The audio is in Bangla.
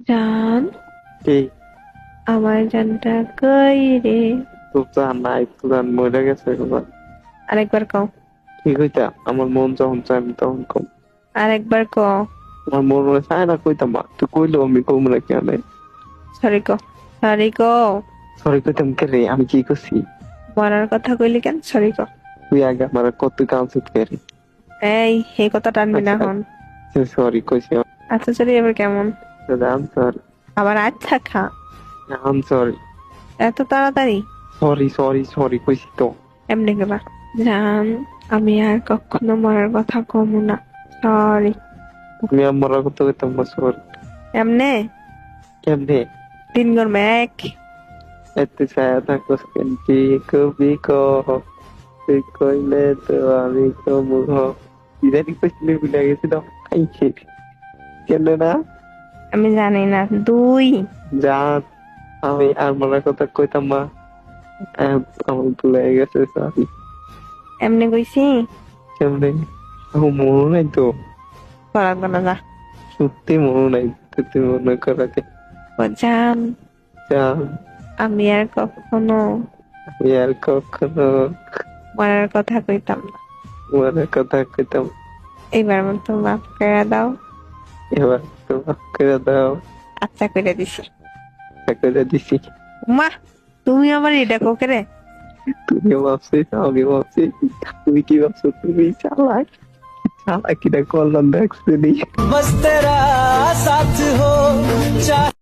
জান, কি আমার জানটা কই রে? তোর জান নাই, তোর জান মরে গেছে এবার। আরেকবার কও। কি কইতা? আমার মন যখন চায় আমি তখন কম। আরেকবার কও। আমার মন মনে চায় না কইতাম, মা তুই কইলো আমি কম না কেন? সরি কও। সরি কও। সরি কইতাম কে রে? আমি কি করছি? মরার কথা কইলি কেন? সরি কও। তুই আগে আমার কত কাউন্সিল করে। এই কথা টানবি না আচ্ছা হন। সরি কইছি। আচ্ছা সরি, এবার কেমন? আম সরি, আবার আচ্ছা খা। আম সরি, এত তাড়াতাড়ি? সরি সরি সরি কইছি তো। এমনি গেলা। জান, আমি আর কখনো মরার কথা কমু না। সরি। আমি আমার কত কইতাম না, সরি। এমনে কেমনে? 3 গরমে 1। এত ছায়া থাকো কেন? কি কবি কহ, তুই কইলে তো আমি কমু হ। ইদানি কইছিলে ভুলে গেছিল। খাইছে কেন না? আমি জানি না। 2। যা, আমি আর মনের কথা কইতাম না। আমার ভুলে গেছে, সরি। এমনি কইছি। কেমনে? আমার মনে নাই তো। করা না যা। সত্যি মনে নাই, তুই মনে করাতে। ও জান, যা, আমি আর কখনো আমি আর কখনো মরার কথা কইতাম না। মনের কথা কইতাম। এবার মতো মাফ করে দাও। এবার তো মাফ করে দাও। আচ্ছা করে দিছি। করে দিছি। মা, তুমি আমার এটা কোকে রে? তুমিও ভাবছিস, আমি ভাবছি। তুমি কি ভাবছো? তুমি চালাক। চালাকিটা করলাম দেখছি। बस तेरा साथ हो चाहे